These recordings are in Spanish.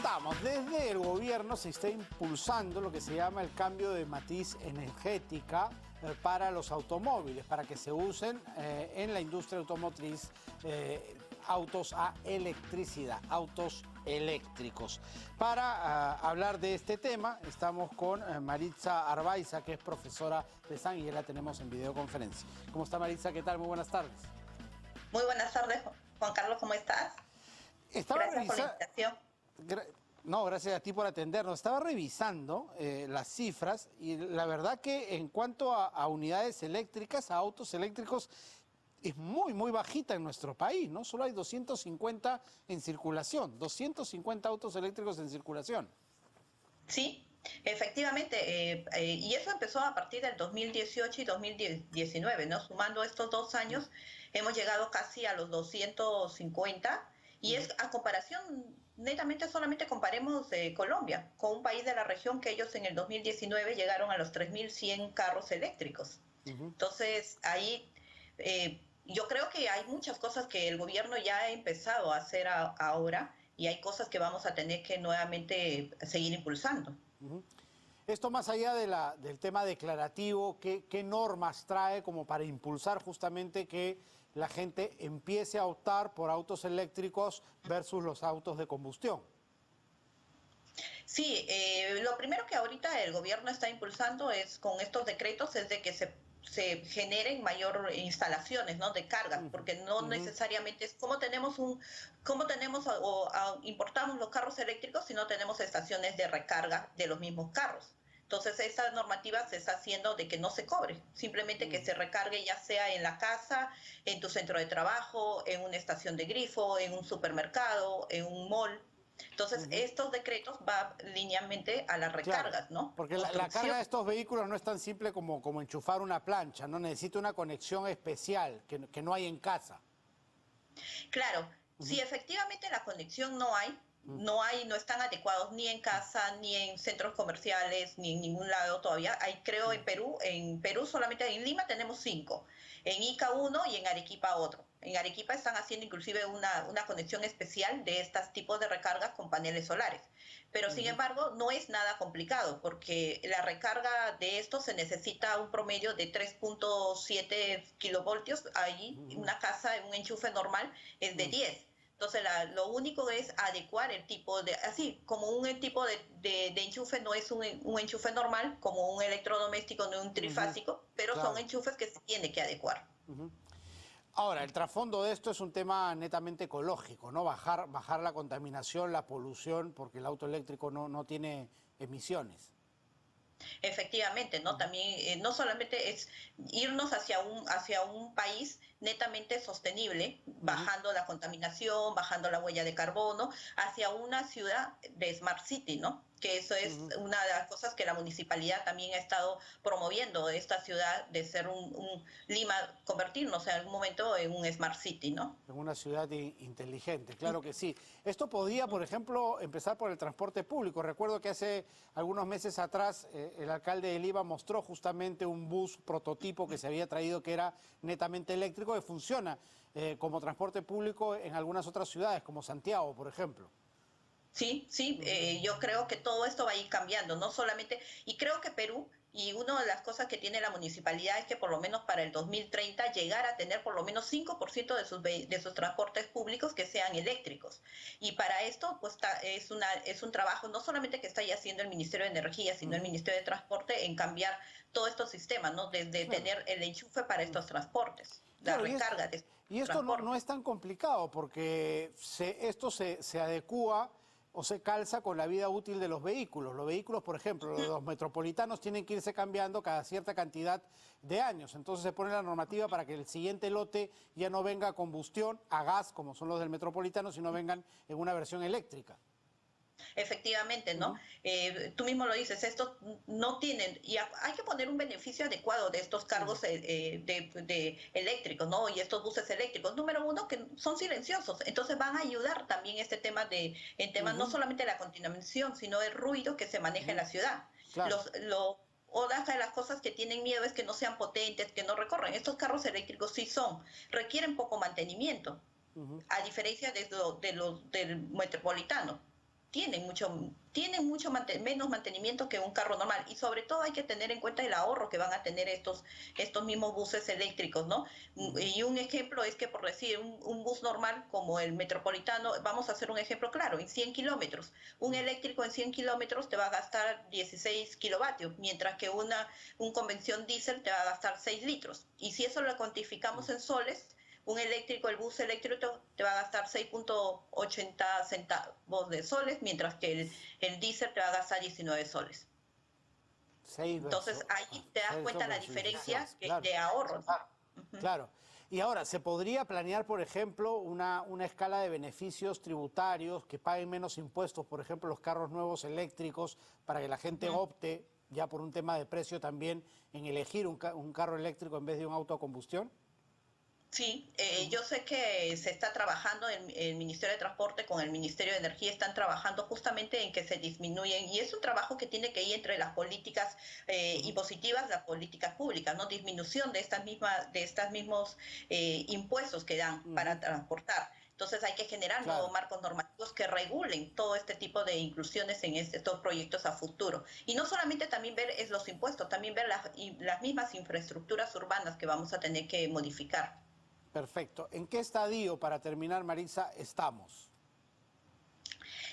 preguntamos, desde el gobierno se está impulsando lo que se llama el cambio de matriz energética para los automóviles, para que se usen en la industria automotriz autos a electricidad, autos eléctricos. Para hablar de este tema, estamos con Maritza Arbaiza, que es profesora de SAN, y ya la tenemos en videoconferencia. ¿Cómo está, Maritza? ¿Qué tal? Muy buenas tardes. Muy buenas tardes, Juan Carlos, ¿cómo estás? Gracias por la invitación. No, gracias a ti por atendernos. Estaba revisando las cifras y la verdad que en cuanto a unidades eléctricas, a autos eléctricos, es muy bajita en nuestro país, ¿no? Solo hay 250 en circulación, 250 autos eléctricos en circulación. Sí, efectivamente, y eso empezó a partir del 2018 y 2019, ¿no? Sumando estos 2 años, hemos llegado casi a los 250, y es a comparación, netamente solamente comparemos Colombia con un país de la región que ellos en el 2019 llegaron a los 3.100 carros eléctricos. Entonces, ahí yo creo que hay muchas cosas que el gobierno ya ha empezado a hacer ahora, y hay cosas que vamos a tener que nuevamente seguir impulsando. Esto más allá de del tema declarativo, ¿qué normas trae como para impulsar justamente que la gente empiece a optar por autos eléctricos versus los autos de combustión? Sí, lo primero que ahorita el gobierno está impulsando es con estos decretos es de que se generen mayor instalaciones, ¿no?, de carga, porque no necesariamente es como tenemos importamos los carros eléctricos si no tenemos estaciones de recarga de los mismos carros. Entonces, esta normativa se está haciendo de que no se cobre, simplemente que se recargue ya sea en la casa, en tu centro de trabajo, en una estación de grifo, en un supermercado, en un mall. Entonces, estos decretos van linealmente a las recargas, Claro, ¿no? porque la carga de estos vehículos no es tan simple como enchufar una plancha, ¿no? Necesita una conexión especial que no hay en casa. Claro, si efectivamente la conexión no están adecuados ni en casa, ni en centros comerciales, ni en ningún lado todavía. Hay, creo, en Perú solamente en Lima tenemos 5, en Ica 1 y en Arequipa otro. En Arequipa están haciendo inclusive una conexión especial de estos tipos de recargas con paneles solares. Pero sin embargo no es nada complicado, porque la recarga de esto se necesita un promedio de 3.7 kilovoltios. Ahí una casa, un enchufe normal es de 10. Entonces, lo único es adecuar el tipo de, así como un tipo de enchufe no es un enchufe normal, como un electrodoméstico, no un trifásico, pero Claro. son enchufes que se tiene que adecuar. Ahora, el trasfondo de esto es un tema netamente ecológico, ¿no? Bajar la contaminación, la polución, porque el auto eléctrico no tiene emisiones. Efectivamente, ¿no? También no solamente es irnos hacia un país netamente sostenible, bajando la contaminación, bajando la huella de carbono, hacia una ciudad de Smart City, ¿no? Que eso es una de las cosas que la municipalidad también ha estado promoviendo, esta ciudad de ser Lima, convertirnos en algún momento en un Smart City, ¿no? En una ciudad inteligente, claro que sí. Esto podría, por ejemplo, empezar por el transporte público. Recuerdo que hace algunos meses atrás el alcalde de Lima mostró justamente un bus prototipo que se había traído que era netamente eléctrico, que funciona como transporte público en algunas otras ciudades, como Santiago, por ejemplo. Sí, sí, yo creo que todo esto va a ir cambiando, no solamente, y creo que Perú, y una de las cosas que tiene la municipalidad es que por lo menos para el 2030 llegar a tener por lo menos 5% de sus transportes públicos que sean eléctricos. Y para esto pues es un trabajo no solamente que está ya haciendo el Ministerio de Energía, sino el Ministerio de Transporte en cambiar todos estos sistemas, ¿no? Desde tener el enchufe para estos transportes, la recarga de y esto transporte. no es tan complicado porque esto se adecúa o se calza con la vida útil de los vehículos. Los vehículos, por ejemplo, los metropolitanos tienen que irse cambiando cada cierta cantidad de años. Entonces se pone la normativa para que el siguiente lote ya no venga a combustión, a gas, como son los del metropolitano, sino vengan en una versión eléctrica. Efectivamente, ¿no? Tú mismo lo dices, estos no tienen, y hay que poner un beneficio adecuado de estos cargos de eléctricos, ¿no? Y estos buses eléctricos. Número uno, que son silenciosos, entonces van a ayudar también este tema en temas no solamente de la contaminación, sino el ruido que se maneja en la ciudad. Claro. Otra de las cosas que tienen miedo es que no sean potentes, que no recorren. Estos carros eléctricos sí requieren poco mantenimiento, a diferencia del metropolitano. menos mantenimiento que un carro normal, y sobre todo hay que tener en cuenta el ahorro que van a tener estos mismos buses eléctricos, ¿no? Y un ejemplo es que, por decir, un bus normal como el metropolitano, vamos a hacer un ejemplo claro, en 100 kilómetros, un eléctrico en 100 kilómetros te va a gastar 16 kilovatios, mientras que un convención diésel te va a gastar 6 litros. Y si eso lo cuantificamos en soles, el bus eléctrico te va a gastar 6.80 centavos de soles, mientras que el diésel te va a gastar 19 soles. Entonces ahí te das cuenta la diferencia de ahorros. Claro. Y ahora, ¿se podría planear, por ejemplo, una escala de beneficios tributarios que paguen menos impuestos, por ejemplo, los carros nuevos eléctricos, para que la gente opte, ya por un tema de precio también, en elegir un carro eléctrico en vez de un auto a combustión? Sí, yo sé que se está trabajando, el Ministerio de Transporte con el Ministerio de Energía están trabajando justamente en que se disminuyen, y es un trabajo que tiene que ir entre las políticas impositivas, las políticas públicas, ¿no? Disminución de estos mismos impuestos que dan para transportar. Entonces hay que generar nuevos marcos normativos que regulen todo este tipo de inclusiones en estos proyectos a futuro. Y no solamente también ver los impuestos, también ver las mismas infraestructuras urbanas que vamos a tener que modificar. Perfecto. ¿En qué estadio, para terminar, Maritza, estamos?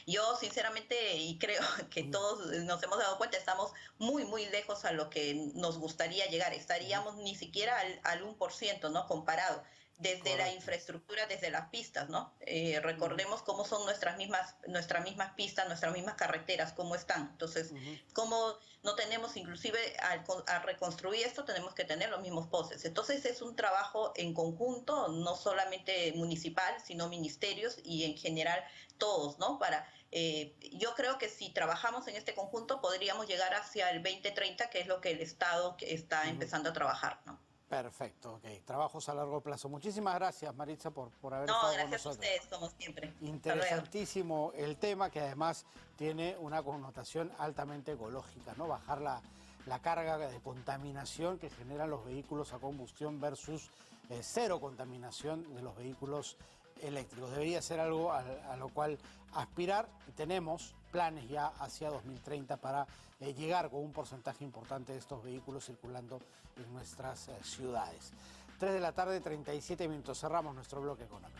Yo sinceramente, y creo que todos nos hemos dado cuenta, estamos muy, muy lejos a lo que nos gustaría llegar. Estaríamos ni siquiera al 1%, ¿no? Comparado. Desde la infraestructura, desde las pistas, ¿no? Recordemos cómo son nuestras mismas pistas, nuestras mismas carreteras, cómo están. Entonces, cómo no tenemos, inclusive al reconstruir esto, tenemos que tener los mismos postes. Entonces, es un trabajo en conjunto, no solamente municipal, sino ministerios y en general todos, ¿no? Yo creo que si trabajamos en este conjunto, podríamos llegar hacia el 2030, que es lo que el Estado está empezando a trabajar, ¿no? Perfecto, ok. Trabajos a largo plazo. Muchísimas gracias, Maritza, por haber No, estado con gracias a nosotros. ustedes, como siempre. Interesantísimo el tema, que además tiene una connotación altamente ecológica, ¿no? Bajar la carga de contaminación que generan los vehículos a combustión versus cero contaminación de los vehículos eléctricos. Debería ser algo a lo cual aspirar, y tenemos planes ya hacia 2030 para llegar con un porcentaje importante de estos vehículos circulando en nuestras ciudades. 3 de la tarde, 37 minutos. Cerramos nuestro bloque económico.